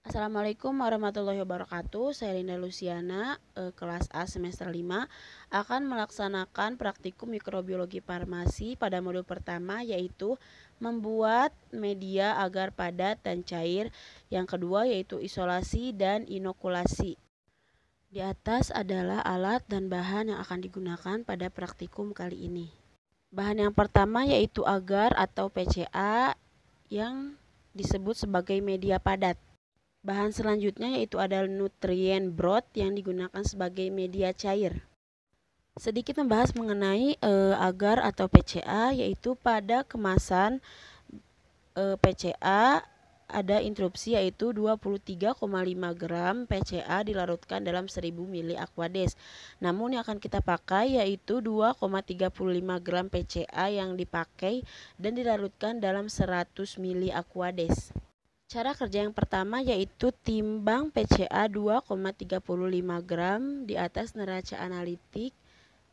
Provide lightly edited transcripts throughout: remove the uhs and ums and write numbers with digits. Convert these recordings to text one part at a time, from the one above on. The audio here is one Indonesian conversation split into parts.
Assalamualaikum warahmatullahi wabarakatuh. Saya Linda Luciana, kelas A semester 5, akan melaksanakan praktikum mikrobiologi farmasi pada modul pertama, yaitu membuat media agar padat dan cair. Yang kedua yaitu isolasi dan inokulasi. Di atas adalah alat dan bahan yang akan digunakan pada praktikum kali ini. Bahan yang pertama yaitu agar atau PCA yang disebut sebagai media padat. Bahan selanjutnya yaitu ada nutrien broth yang digunakan sebagai media cair. Sedikit membahas mengenai agar atau PCA, yaitu pada kemasan PCA ada instruksi yaitu 23,5 gram PCA dilarutkan dalam 1000 ml Aquades. Namun yang akan kita pakai yaitu 2,35 gram PCA yang dipakai dan dilarutkan dalam 100 ml Aquades. Cara kerja yang pertama yaitu timbang PCA 2,35 gram di atas neraca analitik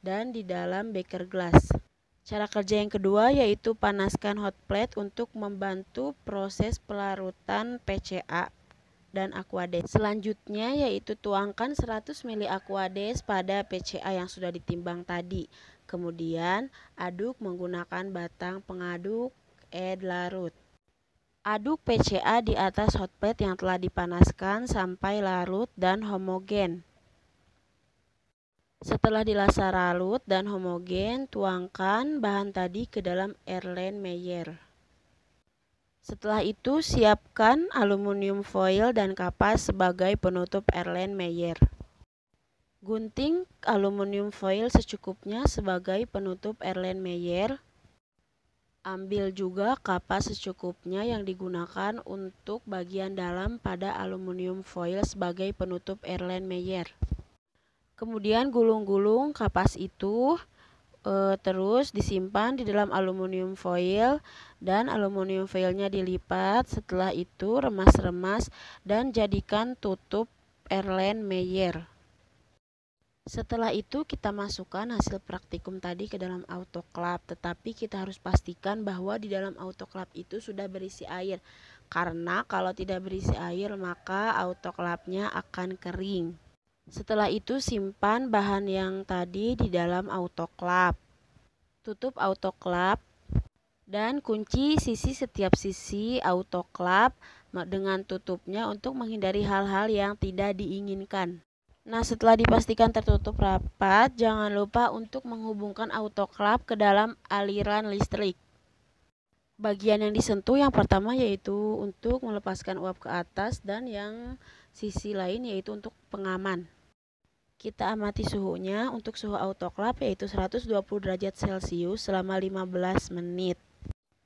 dan di dalam beker gelas. Cara kerja yang kedua yaitu panaskan hot plate untuk membantu proses pelarutan PCA dan Aquades. Selanjutnya yaitu tuangkan 100 ml Aquades pada PCA yang sudah ditimbang tadi. Kemudian aduk menggunakan batang pengaduk larut. Aduk PCA di atas hot plate yang telah dipanaskan sampai larut dan homogen. Setelah dirasa larut dan homogen, tuangkan bahan tadi ke dalam Erlenmeyer. Setelah itu, siapkan aluminium foil dan kapas sebagai penutup Erlenmeyer. Gunting aluminium foil secukupnya sebagai penutup Erlenmeyer. Ambil juga kapas secukupnya yang digunakan untuk bagian dalam pada aluminium foil sebagai penutup Erlenmeyer. Kemudian gulung-gulung kapas itu terus disimpan di dalam aluminium foil dan aluminium foilnya dilipat. Setelah itu remas-remas dan jadikan tutup Erlenmeyer. Setelah itu kita masukkan hasil praktikum tadi ke dalam autoclave, tetapi kita harus pastikan bahwa di dalam autoclave itu sudah berisi air, karena kalau tidak berisi air maka autoclave-nya akan kering. Setelah itu simpan bahan yang tadi di dalam autoclave. Tutup autoclave dan kunci setiap sisi autoclave dengan tutupnya untuk menghindari hal-hal yang tidak diinginkan. Nah, setelah dipastikan tertutup rapat, jangan lupa untuk menghubungkan autoclave ke dalam aliran listrik. Bagian yang disentuh yang pertama yaitu untuk melepaskan uap ke atas dan yang sisi lain yaitu untuk pengaman. Kita amati suhunya. Untuk suhu autoclave yaitu 120 derajat Celcius selama 15 menit.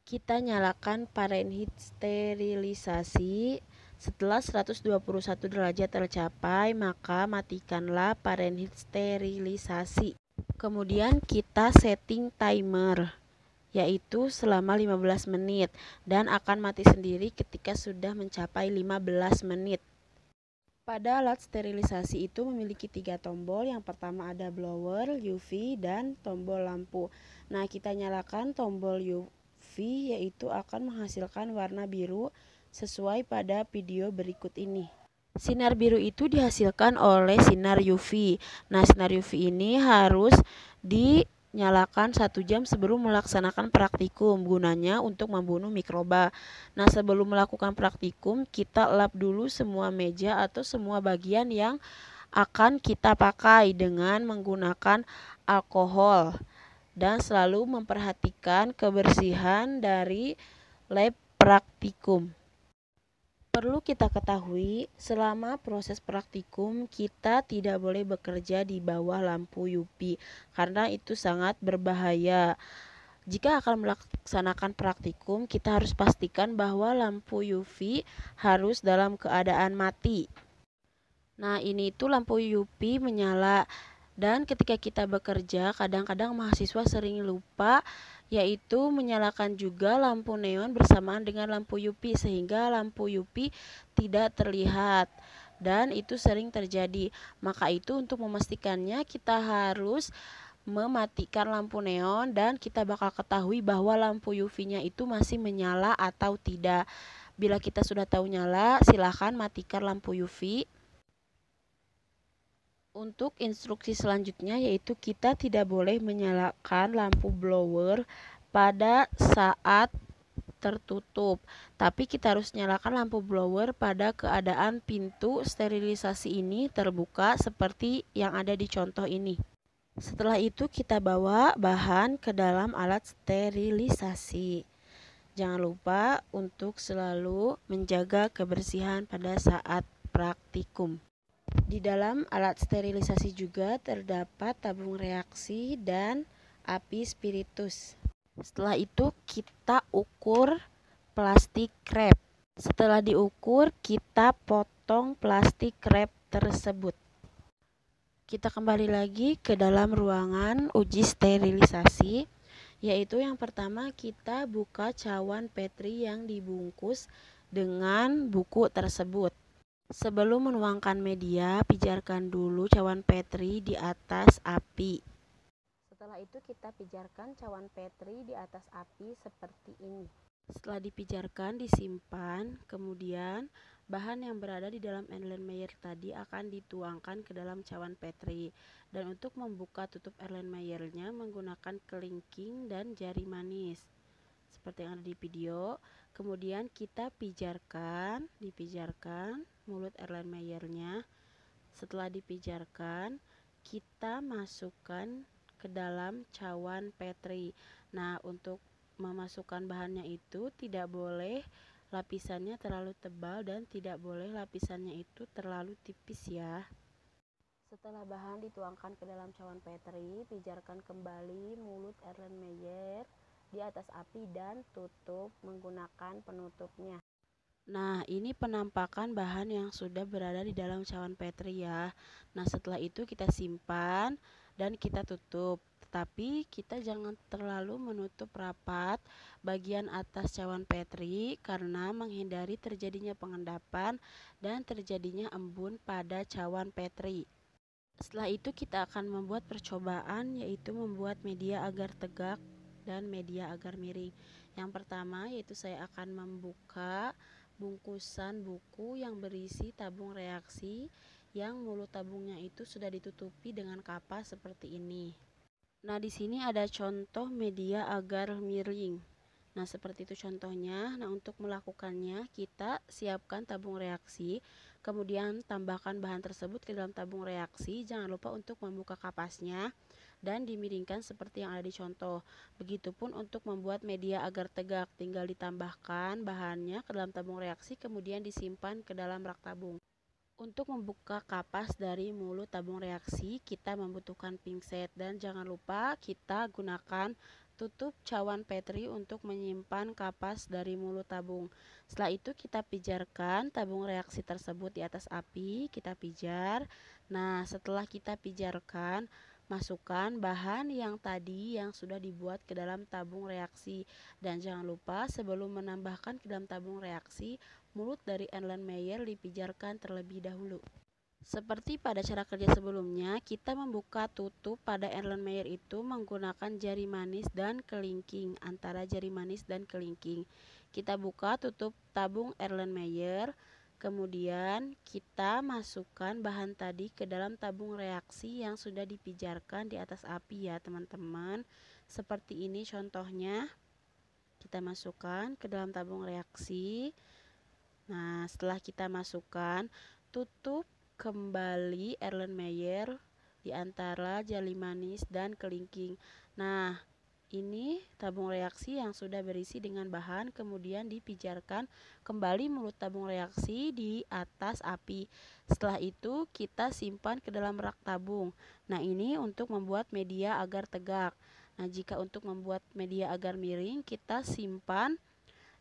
Kita nyalakan Fahrenheit sterilisasi. Setelah 121 derajat tercapai, maka matikanlah Fahrenheit sterilisasi. Kemudian kita setting timer, yaitu selama 15 menit dan akan mati sendiri ketika sudah mencapai 15 menit. Pada alat sterilisasi itu memiliki 3 tombol. Yang pertama ada blower, UV, dan tombol lampu. Nah, kita nyalakan tombol UV yaitu akan menghasilkan warna biru sesuai pada video berikut ini. Sinar biru itu dihasilkan oleh sinar UV. Nah, sinar UV ini harus dinyalakan 1 jam sebelum melaksanakan praktikum, gunanya untuk membunuh mikroba. Nah, sebelum melakukan praktikum, kita lap dulu semua meja atau semua bagian yang akan kita pakai dengan menggunakan alkohol dan selalu memperhatikan kebersihan dari lab praktikum. Perlu kita ketahui, selama proses praktikum kita tidak boleh bekerja di bawah lampu UV karena itu sangat berbahaya. Jika akan melaksanakan praktikum, kita harus pastikan bahwa lampu UV harus dalam keadaan mati. Nah, ini itu lampu UV menyala. Dan ketika kita bekerja, kadang-kadang mahasiswa sering lupa yaitu menyalakan juga lampu neon bersamaan dengan lampu UV sehingga lampu UV tidak terlihat dan itu sering terjadi. Maka itu untuk memastikannya kita harus mematikan lampu neon dan kita bakal ketahui bahwa lampu UV-nya itu masih menyala atau tidak. Bila kita sudah tahu nyala, silakan matikan lampu UV. Untuk instruksi selanjutnya yaitu kita tidak boleh menyalakan lampu blower pada saat tertutup, tapi kita harus nyalakan lampu blower pada keadaan pintu sterilisasi ini terbuka seperti yang ada di contoh ini. Setelah itu kita bawa bahan ke dalam alat sterilisasi. Jangan lupa untuk selalu menjaga kebersihan pada saat praktikum. Di dalam alat sterilisasi juga terdapat tabung reaksi dan api spiritus. Setelah itu kita ukur plastik wrap. Setelah diukur, kita potong plastik wrap tersebut. Kita kembali lagi ke dalam ruangan uji sterilisasi, yaitu yang pertama kita buka cawan Petri yang dibungkus dengan buku tersebut. Sebelum menuangkan media, pijarkan dulu cawan Petri di atas api. Setelah itu kita pijarkan cawan Petri di atas api seperti ini. Setelah dipijarkan, disimpan, kemudian bahan yang berada di dalam Erlenmeyer tadi akan dituangkan ke dalam cawan Petri. Dan untuk membuka tutup Erlenmeyernya menggunakan kelingking dan jari manis. Seperti yang ada di video. Kemudian kita dipijarkan mulut Erlenmeyernya. Setelah dipijarkan, kita masukkan ke dalam cawan Petri. Nah, untuk memasukkan bahannya itu tidak boleh lapisannya terlalu tebal dan tidak boleh lapisannya itu terlalu tipis ya. Setelah bahan dituangkan ke dalam cawan Petri, pijarkan kembali mulut Erlenmeyer di atas api dan tutup menggunakan penutupnya. Nah, ini penampakan bahan yang sudah berada di dalam cawan Petri ya. Nah, setelah itu kita simpan dan kita tutup. Tetapi kita jangan terlalu menutup rapat bagian atas cawan Petri karena menghindari terjadinya pengendapan dan terjadinya embun pada cawan Petri. Setelah itu kita akan membuat percobaan, yaitu membuat media agar tegak dan media agar miring. Yang pertama yaitu saya akan membuka bungkusan buku yang berisi tabung reaksi yang mulut tabungnya itu sudah ditutupi dengan kapas seperti ini. Nah, di sini ada contoh media agar miring. Nah, seperti itu contohnya. Nah, untuk melakukannya kita siapkan tabung reaksi, kemudian tambahkan bahan tersebut ke dalam tabung reaksi. Jangan lupa untuk membuka kapasnya dan dimiringkan seperti yang ada di contoh. Begitupun untuk membuat media agar tegak, tinggal ditambahkan bahannya ke dalam tabung reaksi kemudian disimpan ke dalam rak tabung. Untuk membuka kapas dari mulut tabung reaksi, kita membutuhkan pinset dan jangan lupa kita gunakan tutup cawan Petri untuk menyimpan kapas dari mulut tabung. Setelah itu kita pijarkan tabung reaksi tersebut di atas api, kita pijar. Nah, setelah kita pijarkan, masukkan bahan yang tadi yang sudah dibuat ke dalam tabung reaksi. Dan jangan lupa sebelum menambahkan ke dalam tabung reaksi, mulut dari Erlenmeyer dipijarkan terlebih dahulu. Seperti pada cara kerja sebelumnya, kita membuka tutup pada Erlenmeyer itu menggunakan jari manis dan kelingking. Antara jari manis dan kelingking, kita buka tutup tabung Erlenmeyer. Kemudian kita masukkan bahan tadi ke dalam tabung reaksi yang sudah dipijarkan di atas api ya teman-teman. Seperti ini contohnya. Kita masukkan ke dalam tabung reaksi. Nah, setelah kita masukkan, tutup kembali Erlenmeyer di antara jari manis dan kelingking. Nah, ini tabung reaksi yang sudah berisi dengan bahan, kemudian dipijarkan kembali mulut tabung reaksi di atas api. Setelah itu kita simpan ke dalam rak tabung. Nah, ini untuk membuat media agar tegak. Nah, jika untuk membuat media agar miring, kita simpan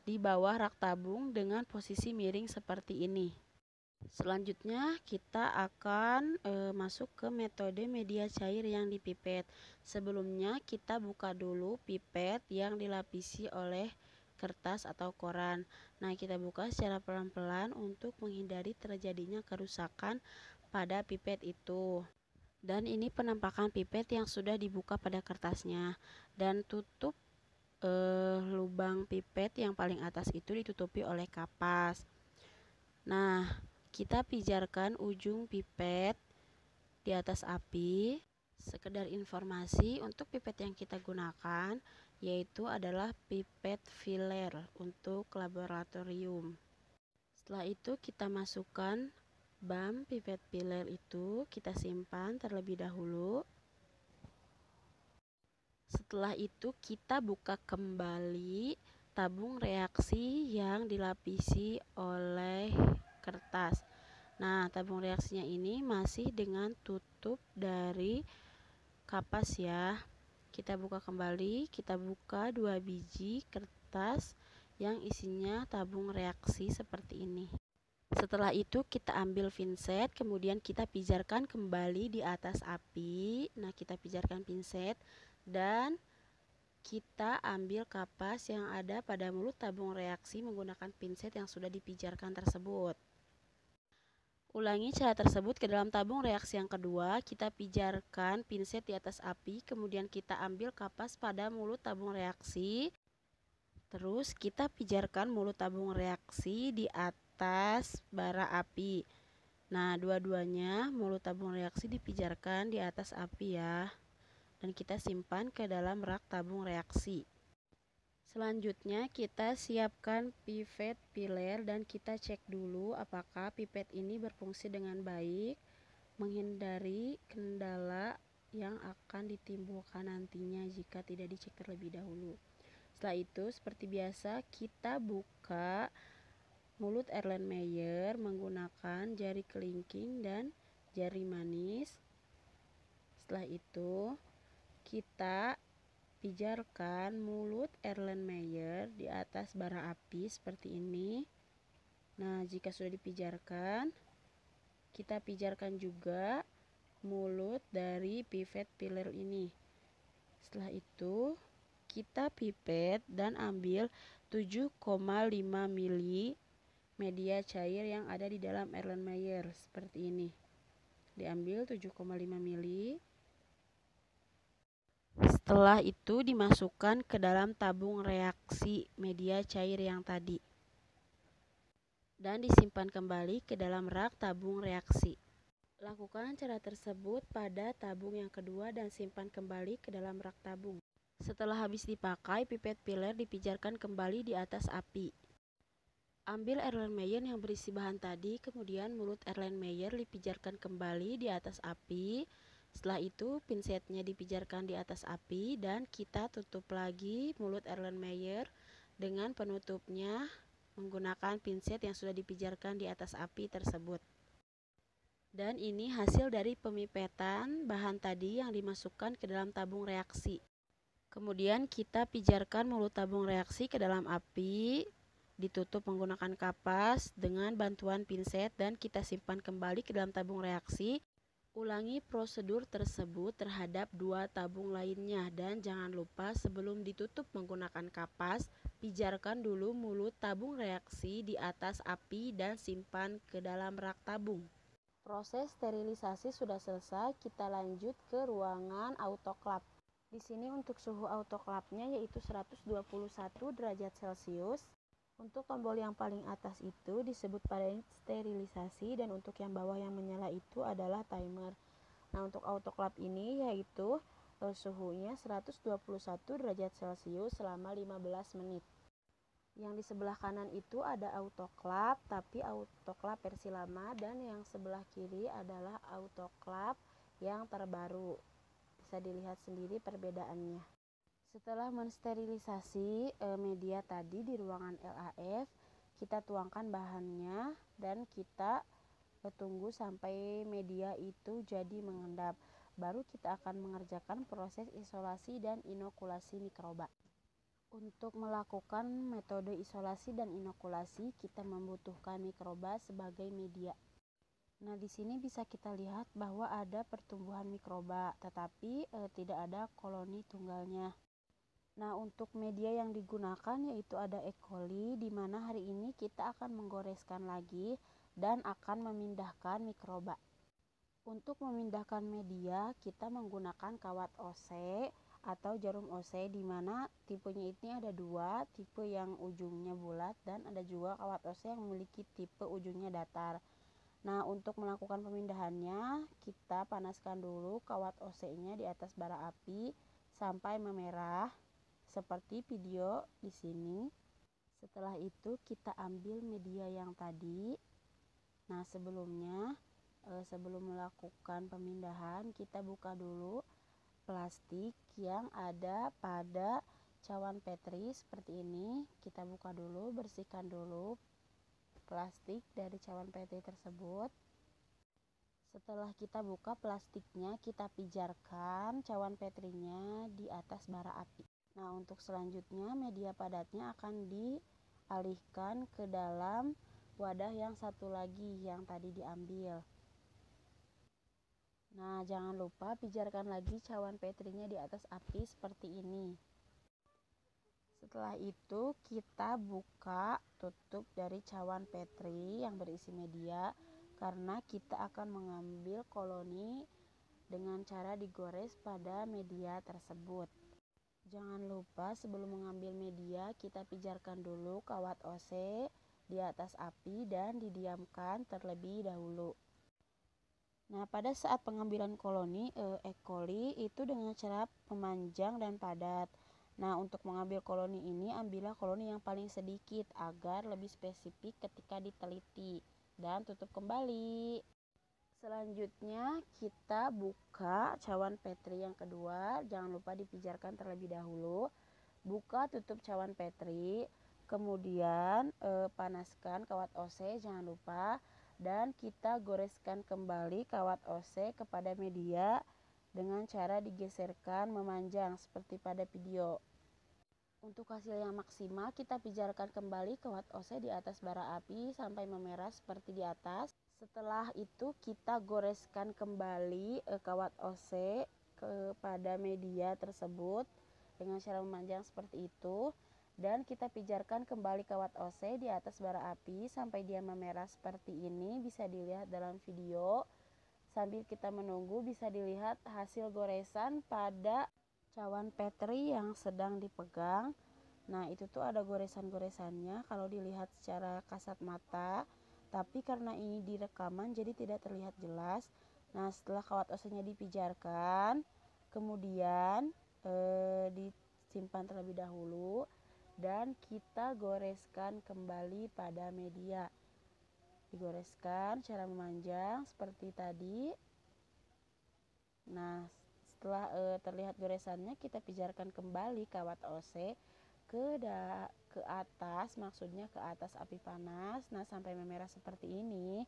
di bawah rak tabung dengan posisi miring seperti ini. Selanjutnya kita akan masuk ke metode media cair yang dipipet. Sebelumnya kita buka dulu pipet yang dilapisi oleh kertas atau koran. Nah, kita buka secara pelan-pelan untuk menghindari terjadinya kerusakan pada pipet itu. Dan ini penampakan pipet yang sudah dibuka pada kertasnya. Dan tutup lubang pipet yang paling atas itu ditutupi oleh kapas. Nah, kita pijarkan ujung pipet di atas api. Sekedar informasi, untuk pipet yang kita gunakan yaitu adalah pipet filler untuk laboratorium. Setelah itu kita masukkan bam pipet filler itu, kita simpan terlebih dahulu. Setelah itu kita buka kembali tabung reaksi yang dilapisi oleh kertas. Nah, tabung reaksinya ini masih dengan tutup dari kapas ya. Kita buka kembali, kita buka 2 biji kertas yang isinya tabung reaksi seperti ini. Setelah itu kita ambil pinset, kemudian kita pijarkan kembali di atas api. Nah, kita pijarkan pinset dan kita ambil kapas yang ada pada mulut tabung reaksi menggunakan pinset yang sudah dipijarkan tersebut. Ulangi cara tersebut ke dalam tabung reaksi yang kedua. Kita pijarkan pinset di atas api, kemudian kita ambil kapas pada mulut tabung reaksi. Terus kita pijarkan mulut tabung reaksi di atas bara api. Nah, dua-duanya mulut tabung reaksi dipijarkan di atas api ya. Dan kita simpan ke dalam rak tabung reaksi. Selanjutnya kita siapkan pipet filler dan kita cek dulu apakah pipet ini berfungsi dengan baik, menghindari kendala yang akan ditimbulkan nantinya jika tidak dicek terlebih dahulu. Setelah itu, seperti biasa, kita buka mulut Erlenmeyer menggunakan jari kelingking dan jari manis. Setelah itu, kita pijarkan mulut Erlenmeyer di atas bara api seperti ini. Nah, jika sudah dipijarkan, kita pijarkan juga mulut dari pipet filler ini. Setelah itu, kita pipet dan ambil 7,5 ml media cair yang ada di dalam Erlenmeyer seperti ini. Diambil 7,5 ml. Setelah itu dimasukkan ke dalam tabung reaksi media cair yang tadi dan disimpan kembali ke dalam rak tabung reaksi. Lakukan cara tersebut pada tabung yang kedua dan simpan kembali ke dalam rak tabung. Setelah habis dipakai, pipet filler dipijarkan kembali di atas api. Ambil Erlenmeyer yang berisi bahan tadi, kemudian mulut Erlenmeyer dipijarkan kembali di atas api. Setelah itu, pinsetnya dipijarkan di atas api dan kita tutup lagi mulut Erlenmeyer dengan penutupnya menggunakan pinset yang sudah dipijarkan di atas api tersebut. Dan ini hasil dari pemipetan bahan tadi yang dimasukkan ke dalam tabung reaksi. Kemudian kita pijarkan mulut tabung reaksi ke dalam api, ditutup menggunakan kapas dengan bantuan pinset dan kita simpan kembali ke dalam tabung reaksi. Ulangi prosedur tersebut terhadap 2 tabung lainnya dan jangan lupa sebelum ditutup menggunakan kapas, pijarkan dulu mulut tabung reaksi di atas api dan simpan ke dalam rak tabung. Proses sterilisasi sudah selesai, kita lanjut ke ruangan autoklaf. Di sini untuk suhu autoklafnya yaitu 121 derajat Celcius. Untuk tombol yang paling atas itu disebut pada sterilisasi dan untuk yang bawah yang menyala itu adalah timer. Nah, untuk autoklaf ini yaitu suhunya 121 derajat Celcius selama 15 menit. Yang di sebelah kanan itu ada autoklaf, tapi autoklaf versi lama, dan yang sebelah kiri adalah autoklaf yang terbaru. Bisa dilihat sendiri perbedaannya. Setelah mensterilisasi media tadi di ruangan LAF, kita tuangkan bahannya dan kita tunggu sampai media itu jadi mengendap. Baru kita akan mengerjakan proses isolasi dan inokulasi mikroba. Untuk melakukan metode isolasi dan inokulasi, kita membutuhkan mikroba sebagai media. Nah, di sini bisa kita lihat bahwa ada pertumbuhan mikroba, tetapi tidak ada koloni tunggalnya. Nah, untuk media yang digunakan yaitu ada E. coli, di mana hari ini kita akan menggoreskan lagi dan akan memindahkan mikroba. Untuk memindahkan media, kita menggunakan kawat OC atau jarum OC, di mana tipenya ini ada dua, tipe yang ujungnya bulat dan ada juga kawat OC yang memiliki tipe ujungnya datar. Nah, untuk melakukan pemindahannya, kita panaskan dulu kawat OC-nya di atas bara api sampai memerah seperti video di sini. Setelah itu kita ambil media yang tadi. Nah, sebelum melakukan pemindahan, kita buka dulu plastik yang ada pada cawan Petri seperti ini. Kita buka dulu, bersihkan dulu plastik dari cawan Petri tersebut. Setelah kita buka plastiknya, kita pijarkan cawan Petrinya di atas bara api. Nah, untuk selanjutnya media padatnya akan dialihkan ke dalam wadah yang satu lagi yang tadi diambil. Nah, jangan lupa pijarkan lagi cawan Petrinya di atas api seperti ini. Setelah itu kita buka tutup dari cawan Petri yang berisi media, karena kita akan mengambil koloni dengan cara digores pada media tersebut. Jangan lupa sebelum mengambil media kita pijarkan dulu kawat OC di atas api dan didiamkan terlebih dahulu. Nah, pada saat pengambilan koloni E. coli itu dengan cara memanjang dan padat. Nah, untuk mengambil koloni ini, ambillah koloni yang paling sedikit agar lebih spesifik ketika diteliti. Dan tutup kembali. Selanjutnya, kita buka cawan Petri yang kedua. Jangan lupa dipijarkan terlebih dahulu. Buka tutup cawan Petri. Kemudian panaskan kawat OC, jangan lupa. Dan kita goreskan kembali kawat OC kepada media dengan cara digeserkan memanjang seperti pada video. Untuk hasil yang maksimal, kita pijarkan kembali kawat OC di atas bara api sampai memerah seperti di atas. Setelah itu kita goreskan kembali kawat OC kepada media tersebut dengan cara memanjang seperti itu. Dan kita pijarkan kembali kawat OC di atas bara api sampai dia memerah seperti ini. Bisa dilihat dalam video. Sambil kita menunggu bisa dilihat hasil goresan pada cawan Petri yang sedang dipegang. Nah, itu tuh ada goresan-goresannya kalau dilihat secara kasat mata, tapi karena ini direkaman jadi tidak terlihat jelas. Nah, setelah kawat OC-nya dipijarkan, kemudian disimpan terlebih dahulu dan kita goreskan kembali pada media. Digoreskan cara memanjang seperti tadi. Nah, setelah terlihat goresannya, kita pijarkan kembali kawat OC ke atas, maksudnya ke atas api panas. Nah, sampai memerah seperti ini.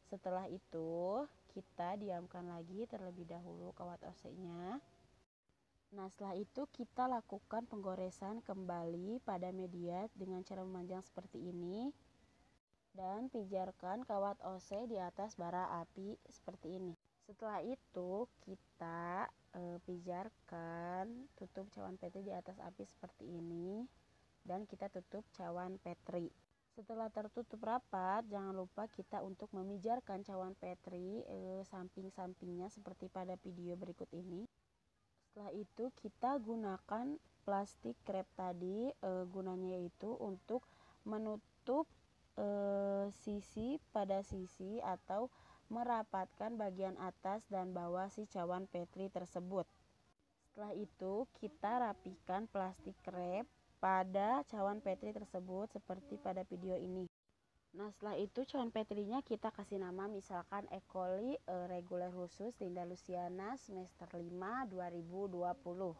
Setelah itu kita diamkan lagi terlebih dahulu kawat OC-nya. Nah, setelah itu kita lakukan penggoresan kembali pada media dengan cara memanjang seperti ini. Dan pijarkan kawat OC di atas bara api seperti ini. Setelah itu kita pijarkan tutup cawan Petri di atas api seperti ini dan kita tutup cawan Petri. Setelah tertutup rapat, jangan lupa kita untuk memijarkan cawan Petri samping-sampingnya seperti pada video berikut ini. Setelah itu kita gunakan plastik krep tadi, gunanya yaitu untuk menutup sisi pada sisi atau merapatkan bagian atas dan bawah si cawan Petri tersebut. Setelah itu kita rapikan plastik krep pada cawan Petri tersebut seperti pada video ini. Nah, setelah itu cawan Petrinya kita kasih nama misalkan E. coli reguler khusus Linda Luciana semester 5 2020.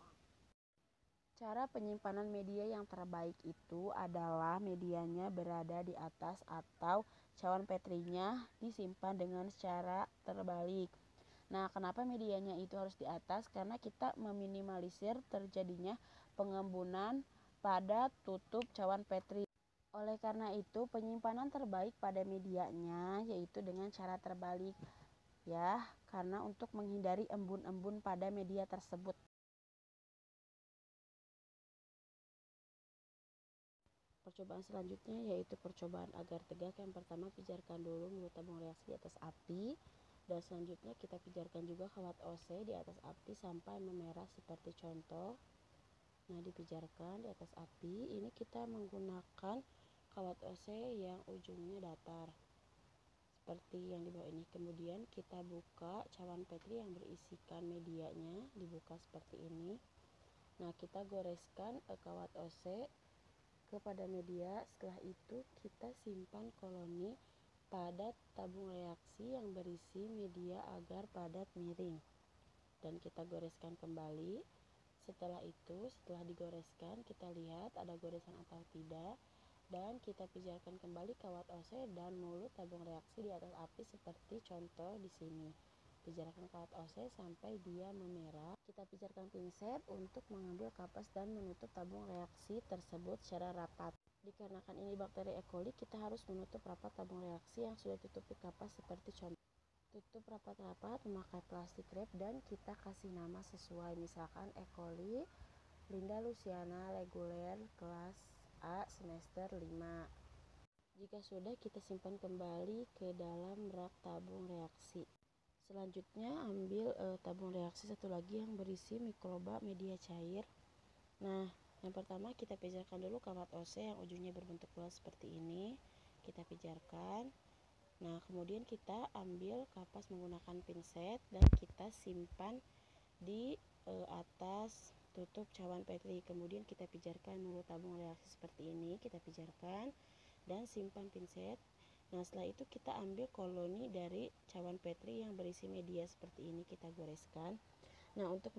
Cara penyimpanan media yang terbaik itu adalah medianya berada di atas atau cawan Petrinya disimpan dengan secara terbalik. Nah, kenapa medianya itu harus di atas? Karena kita meminimalisir terjadinya pengembunan pada tutup cawan Petri. Oleh karena itu, penyimpanan terbaik pada medianya yaitu dengan cara terbalik. Ya, karena untuk menghindari embun-embun pada media tersebut. Percobaan selanjutnya yaitu percobaan agar tegak. Yang pertama, pijarkan dulu mulut tabung reaksi di atas api. Dan selanjutnya kita pijarkan juga kawat OC di atas api sampai memerah seperti contoh. Nah, dipijarkan di atas api. Ini kita menggunakan kawat OC yang ujungnya datar seperti yang di bawah ini. Kemudian kita buka cawan petri yang berisikan medianya, dibuka seperti ini. Nah, kita goreskan kawat OC kepada media. Setelah itu kita simpan koloni pada tabung reaksi yang berisi media agar padat miring, dan kita goreskan kembali. Setelah itu, setelah digoreskan, kita lihat ada goresan atau tidak, dan kita pijarkan kembali kawat OC dan mulut tabung reaksi di atas api seperti contoh di sini. Pijarkan kawat OC sampai dia memerah. Kita pijarkan pinset untuk mengambil kapas dan menutup tabung reaksi tersebut secara rapat. Dikarenakan ini bakteri E. coli, kita harus menutup rapat tabung reaksi yang sudah ditutupi kapas seperti contoh. Tutup rapat-rapat memakai plastik wrap dan kita kasih nama sesuai, misalkan E. coli Linda Luciana reguler kelas A semester 5. Jika sudah, kita simpan kembali ke dalam rak tabung reaksi. Selanjutnya ambil tabung reaksi satu lagi yang berisi mikroba media cair. Nah, yang pertama kita pijarkan dulu kawat OC yang ujungnya berbentuk bulat seperti ini. Kita pijarkan. Nah, kemudian kita ambil kapas menggunakan pinset dan kita simpan di atas tutup cawan petri. Kemudian kita pijarkan mulut tabung reaksi seperti ini. Kita pijarkan dan simpan pinset. Nah, setelah itu kita ambil koloni dari cawan petri yang berisi media seperti ini. Kita goreskan. Nah, untuk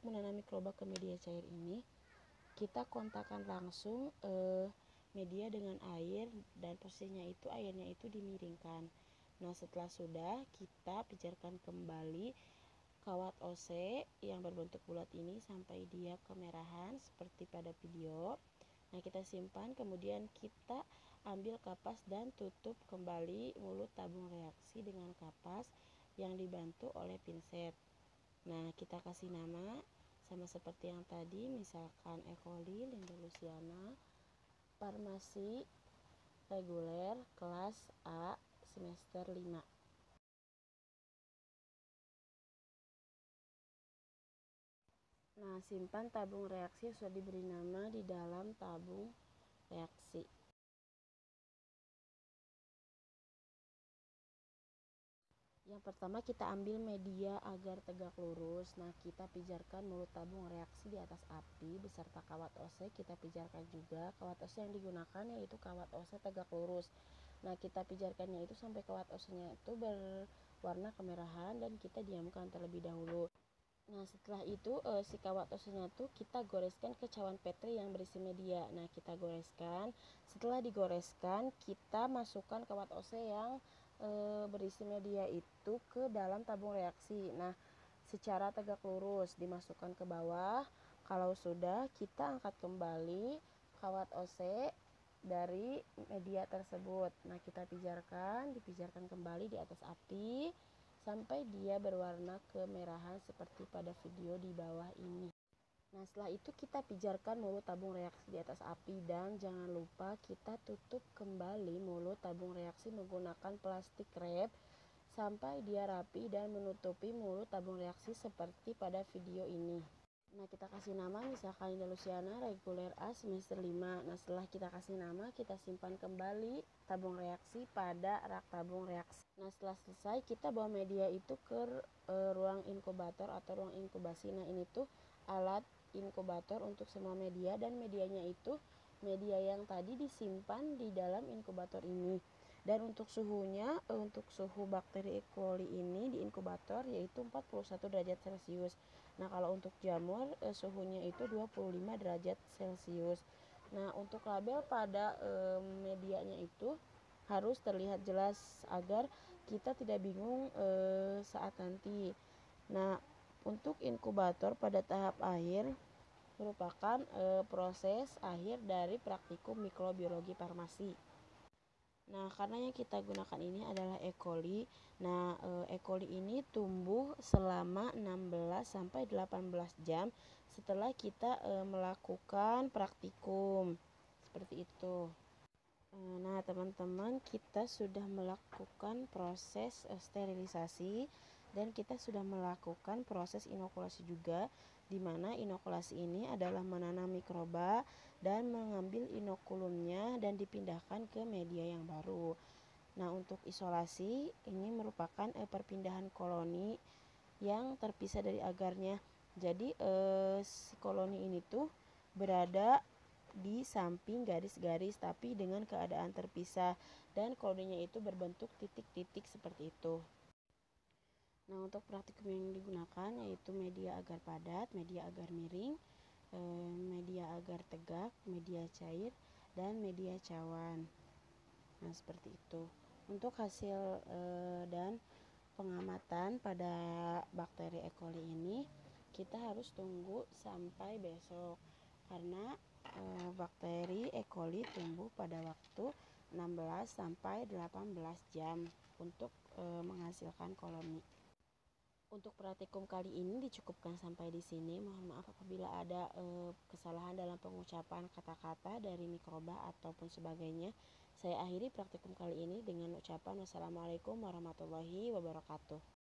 menanam mikroba ke media cair ini, kita kontakkan langsung media dengan air, dan posisinya itu airnya itu dimiringkan. Nah, setelah sudah, kita pijarkan kembali kawat OC yang berbentuk bulat ini sampai dia kemerahan seperti pada video. Nah, kita simpan, kemudian kita ambil kapas dan tutup kembali mulut tabung reaksi dengan kapas yang dibantu oleh pinset. Nah, kita kasih nama sama seperti yang tadi, misalkan E. coli Linda Luciana farmasi reguler kelas A semester 5. Nah, simpan tabung reaksi yang sudah diberi nama di dalam tabung reaksi. Yang pertama kita ambil media agar tegak lurus. Nah, kita pijarkan mulut tabung reaksi di atas api beserta kawat OC. Kita pijarkan juga kawat OC yang digunakan yaitu kawat OC tegak lurus. Nah, kita pijarkannya itu sampai kawat OC-nya itu berwarna kemerahan dan kita diamkan terlebih dahulu. Nah, setelah itu si kawat OC-nya tuh kita goreskan ke cawan petri yang berisi media. Nah, kita goreskan. Setelah digoreskan, kita masukkan kawat OC yang berisi media itu ke dalam tabung reaksi. Nah, secara tegak lurus dimasukkan ke bawah. Kalau sudah, kita angkat kembali kawat OC dari media tersebut. Nah, kita dipijarkan kembali di atas api sampai dia berwarna kemerahan seperti pada video di bawah ini. Nah, setelah itu kita pijarkan mulut tabung reaksi di atas api dan jangan lupa kita tutup kembali mulut tabung reaksi menggunakan plastik wrap sampai dia rapi dan menutupi mulut tabung reaksi seperti pada video ini. Nah, kita kasih nama misalkan Linda Luciana reguler A semester 5. Nah, setelah kita kasih nama, kita simpan kembali tabung reaksi pada rak tabung reaksi. Nah, setelah selesai, kita bawa media itu ke ruang inkubator atau ruang inkubasi. Nah, ini tuh alat inkubator untuk semua media, dan medianya itu media yang tadi disimpan di dalam inkubator ini. Dan untuk suhunya, untuk suhu bakteri E. coli ini di inkubator yaitu 41 derajat Celcius. Nah, kalau untuk jamur suhunya itu 25 derajat Celcius. Nah, untuk label pada medianya itu harus terlihat jelas agar kita tidak bingung saat nanti. Nah, untuk inkubator pada tahap akhir merupakan proses akhir dari praktikum mikrobiologi farmasi. Nah, karena yang kita gunakan ini adalah E. coli. Nah, E. coli ini tumbuh selama 16 sampai 18 jam setelah kita melakukan praktikum. Seperti itu. Nah, teman-teman, kita sudah melakukan proses sterilisasi dan kita sudah melakukan proses inokulasi juga, di mana inokulasi ini adalah menanam mikroba dan mengambil inokulumnya dan dipindahkan ke media yang baru. Nah, untuk isolasi ini merupakan perpindahan koloni yang terpisah dari agarnya. Jadi si koloni ini tuh berada di samping garis-garis tapi dengan keadaan terpisah, dan koloninya itu berbentuk titik-titik seperti itu. Nah, untuk praktikum yang digunakan yaitu media agar padat, media agar miring, media agar tegak, media cair, dan media cawan. Nah, seperti itu. Untuk hasil dan pengamatan pada bakteri E. coli ini kita harus tunggu sampai besok, karena bakteri E. coli tumbuh pada waktu 16 sampai 18 jam untuk menghasilkan koloni. Untuk praktikum kali ini dicukupkan sampai di sini. Mohon maaf apabila ada kesalahan dalam pengucapan kata-kata dari mikroba ataupun sebagainya. Saya akhiri praktikum kali ini dengan ucapan wassalamualaikum warahmatullahi wabarakatuh.